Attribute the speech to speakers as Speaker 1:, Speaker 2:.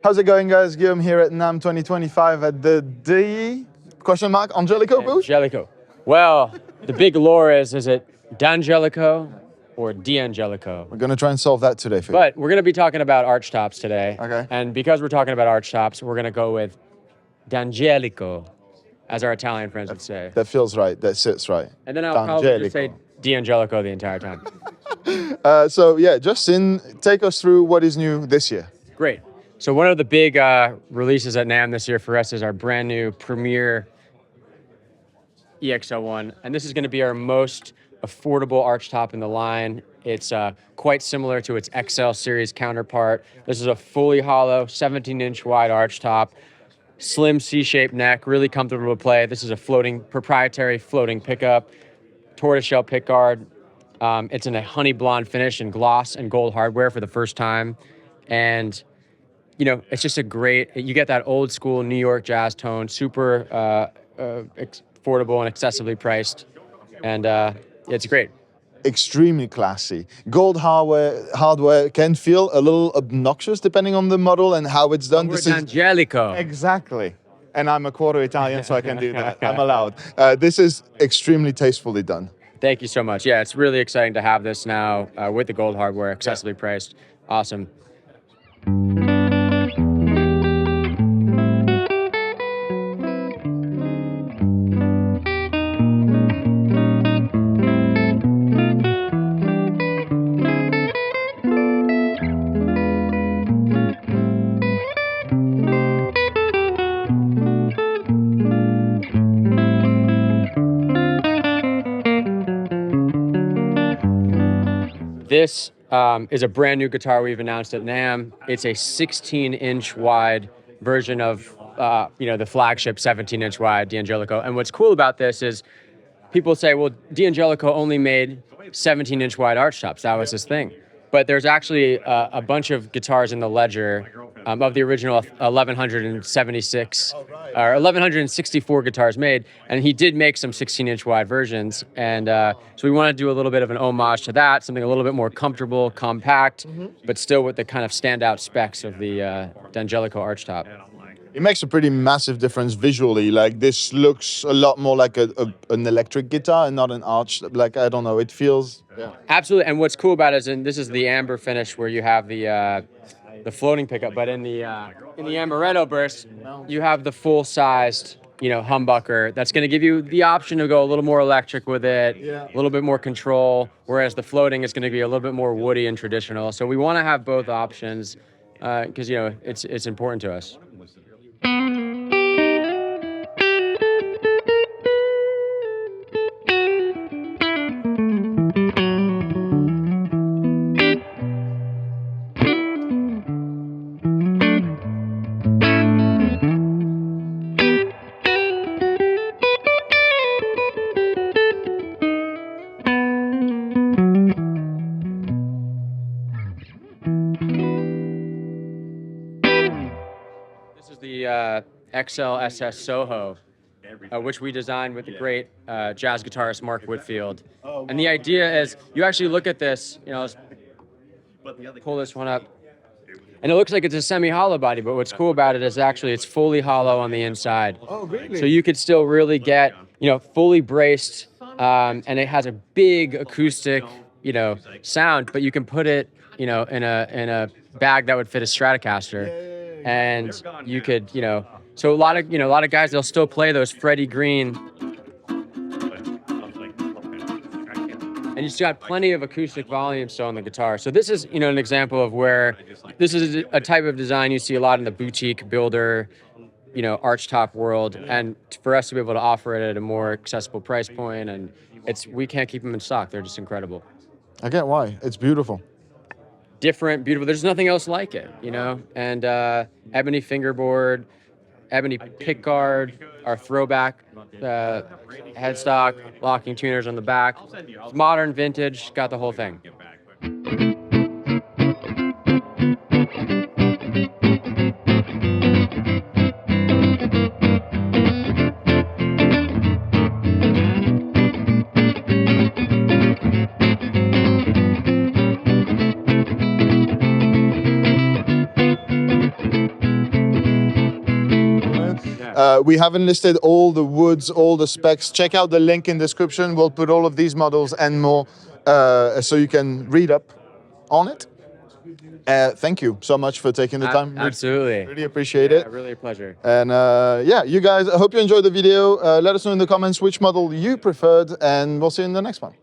Speaker 1: How's it going, guys? Guillaume here at NAMM 2025 at the D Angelico booth?
Speaker 2: Angelico. Well, the big lore is it D'Angelico or D'Angelico?
Speaker 1: We're going to try and solve that today for you.
Speaker 2: But we're going to be talking about archtops today.
Speaker 1: Okay.
Speaker 2: And because we're talking about archtops, we're going to go with D'Angelico, as our Italian friends would say.
Speaker 1: That feels right. That sits right.
Speaker 2: And then I'll probably just say D'Angelico the entire time.
Speaker 1: So yeah, Justin, take us through what is new this year.
Speaker 2: Great. So one of the big releases at NAMM this year for us is our brand new Premier EX01. And this is going to be our most affordable archtop in the line. It's quite similar to its XL series counterpart. This is a fully hollow, 17-inch wide archtop, slim C-shaped neck, really comfortable to play. This is a proprietary floating pickup, tortoiseshell pickguard. It's in a honey blonde finish and gloss and gold hardware for the first time. And you know, it's just you get that old school New York jazz tone, super affordable and accessibly priced. And it's great.
Speaker 1: Extremely classy. Gold hardware can feel a little obnoxious depending on the model and how it's done.
Speaker 2: This is Angelico.
Speaker 1: Exactly. And I'm a quarter Italian, so I can do that. I'm allowed. This is extremely tastefully done.
Speaker 2: Thank you so much. Yeah, it's really exciting to have this now with the gold hardware, accessibly priced. Awesome. This is a brand new guitar we've announced at NAMM. It's a 16-inch wide version of the flagship 17-inch wide D'Angelico. And what's cool about this is people say, well, D'Angelico only made 17-inch wide archtops. That was his thing. But there's actually a bunch of guitars in the ledger of the original 1176 or 1164 guitars made, and he did make some 16-inch wide versions. And so we want to do a little bit of an homage to that, something a little bit more comfortable, compact, but still with the kind of standout specs of the D'Angelico archtop.
Speaker 1: It makes a pretty massive difference visually. Like, this looks a lot more like an electric guitar and not an arch. Like, I don't know, it feels... Yeah.
Speaker 2: Absolutely, and what's cool about it is, this is the amber finish where you have the floating pickup, but in the amaretto burst, you have the full-sized, humbucker that's going to give you the option to go a little more electric with it, a little bit more control, whereas the floating is going to be a little bit more woody and traditional. So we want to have both options because, it's important to us. This is the XL SS Soho, which we designed with the great jazz guitarist Mark Whitfield. And the idea is, you actually look at this, let's pull this one up, and it looks like it's a semi-hollow body, but what's cool about it is actually it's fully hollow on the inside.
Speaker 1: Oh, really?
Speaker 2: So you could still really get, fully braced, and it has a big acoustic, sound, but you can put it, in a bag that would fit a Stratocaster. And you could, so a lot of guys, they'll still play those Freddie Green. And you still got plenty of acoustic volume still on the guitar. So this is, an example of where this is a type of design you see a lot in the boutique builder, archtop world. And for us to be able to offer it at a more accessible price point, and we can't keep them in stock. They're just incredible.
Speaker 1: I get why. It's beautiful.
Speaker 2: Different, beautiful. There's nothing else like it, And ebony fingerboard, ebony pickguard, our throwback headstock, locking tuners on the back. It's modern, vintage, got the whole thing.
Speaker 1: We haven't listed all the woods, all the specs. Check out the link in description. We'll put all of these models and more so you can read up on it. Thank you so much for taking the time.
Speaker 2: Absolutely.
Speaker 1: Really appreciate it.
Speaker 2: Really a pleasure.
Speaker 1: And yeah, you guys, I hope you enjoyed the video. Let us know in the comments which model you preferred, and we'll see you in the next one.